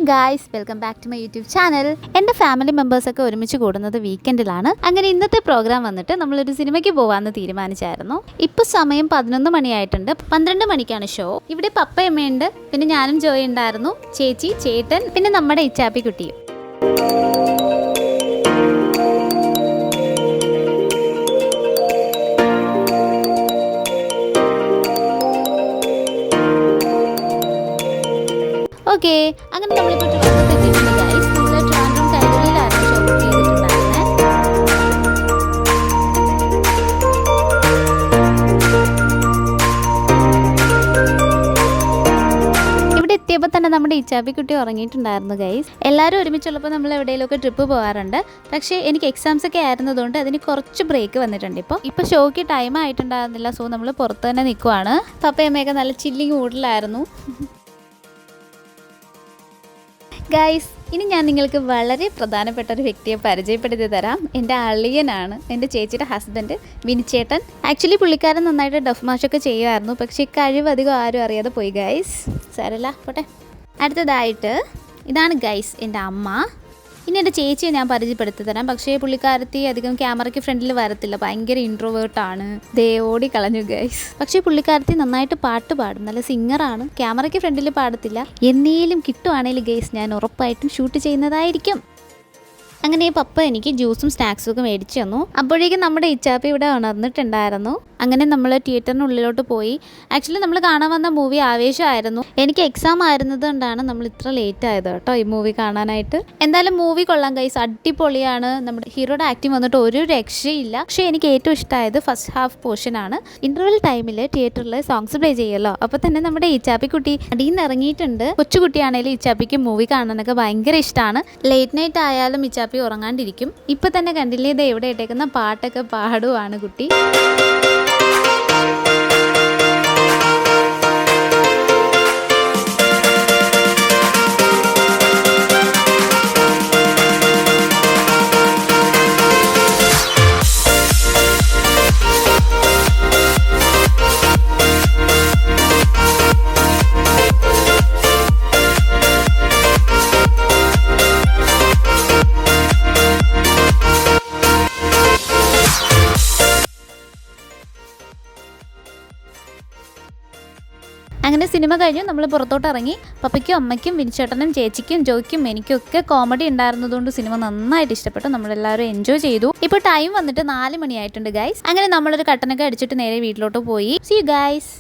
Guys, welcome back to my YouTube channel. എൻ്റെ family മെമ്പേഴ്സൊക്കെ ഒരുമിച്ച് കൂടുന്നത് വീക്കെൻഡിലാണ്. അങ്ങനെ ഇന്നത്തെ പ്രോഗ്രാം വന്നിട്ട് നമ്മളൊരു സിനിമയ്ക്ക് പോകാമെന്ന് തീരുമാനിച്ചായിരുന്നു. ഇപ്പോൾ സമയം 11 മണിയായിട്ടുണ്ട്. 12 മണിക്കാണ് ഷോ. ഇവിടെ പപ്പയമ്മയുണ്ട്, പിന്നെ ഞാനും ജോയി ഉണ്ടായിരുന്നു, ചേച്ചി, ചേട്ടൻ, പിന്നെ നമ്മുടെ ഇച്ചാപ്പി കുട്ടിയും. ഓക്കെ, അങ്ങനെ നമ്മളിപ്പോൾ ട്രിവാൻഡ്രത്ത് എത്തിയിട്ടുണ്ട് ഗൈസ്. നമ്മൾ ട്രിവാൻഡ്രം കൈരളിയിലായിരുന്നു ഷോ ബുക്ക് ചെയ്തിട്ടുണ്ടായിരുന്നത്. ഇവിടെ എത്തിയപ്പോൾ തന്നെ നമ്മുടെ ഇച്ചാപ്പി കുട്ടി ഉറങ്ങിയിട്ടുണ്ടായിരുന്നു ഗൈസ്. എല്ലാവരും ഒരുമിച്ചുള്ളപ്പോൾ നമ്മൾ എവിടെയെങ്കിലുമൊക്കെ ട്രിപ്പ് പോകാറുണ്ട്. പക്ഷേ എനിക്ക് എക്സാംസ് ഒക്കെ ആയിരുന്നതുകൊണ്ട് അതിന് കുറച്ച് ബ്രേക്ക് വന്നിട്ടുണ്ട്. ഇപ്പോൾ ഷോയ്ക്ക് ടൈം ആയിട്ടുണ്ടായിരുന്നില്ല. സോ നമ്മൾ പുറത്ത് തന്നെ നിൽക്കുവാണ്. പപ്പയമ്മയൊക്കെ നല്ല ചില്ലിങ് മൂഡിലായിരുന്നു. ഗൈസ്, ഇനി ഞാൻ നിങ്ങൾക്ക് വളരെ പ്രധാനപ്പെട്ട ഒരു വ്യക്തിയെ പരിചയപ്പെടുത്തി തരാം. എൻ്റെ അളിയനാണ്, എൻ്റെ ചേച്ചിയുടെ ഹസ്ബൻഡ് വിനിച്ചേട്ടൻ. ആക്ച്വലി പുള്ളിക്കാരൻ നന്നായിട്ട് ഡഫ് മാഷൊക്കെ ചെയ്യുമായിരുന്നു, പക്ഷേ കഴിവ് അധികം ആരും അറിയാതെ പോയി ഗൈസ്. സാരമില്ല, പോട്ടെ. അടുത്തതായിട്ട് ഇതാണ് ഗൈസ് എൻ്റെ അമ്മ. ഇനി എൻ്റെ ചേച്ചിയെ ഞാൻ പരിചയപ്പെടുത്തി തരാം. പക്ഷേ പുള്ളിക്കാരത്തി അധികം ക്യാമറയ്ക്ക് ഫ്രണ്ടിൽ വരത്തില്ല, ഭയങ്കര ഇൻട്രോവേർട്ടാണ്. ദേ ഓടി കളഞ്ഞു ഗൈസ്. പക്ഷേ പുള്ളിക്കാരത്തി നന്നായിട്ട് പാട്ട് പാടും, നല്ല സിംഗറാണ്. ക്യാമറയ്ക്ക് ഫ്രണ്ടിൽ പാടത്തില്ല. എന്നേലും കിട്ടുവാണെങ്കിൽ ഗൈസ് ഞാൻ ഉറപ്പായിട്ടും ഷൂട്ട് ചെയ്യുന്നതായിരിക്കും. അങ്ങനെ പപ്പ എനിക്ക് ജ്യൂസും സ്നാക്സും ഒക്കെ മേടിച്ചു തന്നു. അപ്പോഴേക്കും നമ്മുടെ ഇച്ചാപ്പി ഇവിടെ ഉണർന്നിട്ടുണ്ടായിരുന്നു. അങ്ങനെ നമ്മൾ തിയേറ്ററിനുള്ളിലോട്ട് പോയി. ആക്ച്വലി നമ്മൾ കാണാൻ വന്ന മൂവി ആവേശമായിരുന്നു. എനിക്ക് എക്സാം ആയിരുന്നത് കൊണ്ടാണ് നമ്മൾ ഇത്ര ലേറ്റ് ആയത് കേട്ടോ ഈ മൂവി കാണാനായിട്ട്. എന്തായാലും മൂവി കൊള്ളാം ഗൈസ്, അടിപൊളിയാണ്. നമ്മുടെ ഹീറോയുടെ ആക്ടിങ് വന്നിട്ട് ഒരു രക്ഷയില്ല. പക്ഷേ എനിക്ക് ഏറ്റവും ഇഷ്ടമായത് ഫസ്റ്റ് ഹാഫ് പോർഷനാണ്. ഇന്റർവെൽ ടൈമിൽ തിയേറ്ററിൽ സോങ്സ് പ്ലേ ചെയ്യുമല്ലോ, അപ്പോൾ തന്നെ നമ്മുടെ ഇച്ചാപ്പി കുട്ടി അടിയിൽ നിന്ന് ഇറങ്ങിയിട്ടുണ്ട്. കൊച്ചുകുട്ടിയാണെങ്കിലും ഇച്ചാപ്പിക്ക് മൂവി കാണാനൊക്കെ ഭയങ്കര ഇഷ്ടമാണ്. ലേറ്റ് നൈറ്റ് ആയാലും ഇച്ചാപ്പി ഉറങ്ങാണ്ടിരിക്കും. ഇപ്പൊ തന്നെ കണ്ടില്ലേ, ഇത് എവിടെ ഇട്ടേക്കുന്ന പാട്ടൊക്കെ പാടുവാണ് കുട്ടി. അങ്ങനെ സിനിമ കഴിഞ്ഞു നമ്മൾ പുറത്തോട്ട് ഇറങ്ങി. പപ്പയ്ക്കും അമ്മയ്ക്കും വിനിച്ചേട്ടനും ചേച്ചിക്കും ജോയ്ക്കും എനിക്കൊക്കെ കോമഡി ഉണ്ടായിരുന്നതുകൊണ്ട് സിനിമ നന്നായിട്ട് ഇഷ്ടപ്പെട്ടു. നമ്മളെല്ലാവരും എൻജോയ് ചെയ്തു. ഇപ്പോൾ ടൈം വന്നിട്ട് 4 മണിയായിട്ടുണ്ട് ഗൈസ്. അങ്ങനെ നമ്മളൊരു കട്ടനൊക്കെ അടിച്ചിട്ട് നേരെ വീട്ടിലോട്ട് പോയി. See you guys.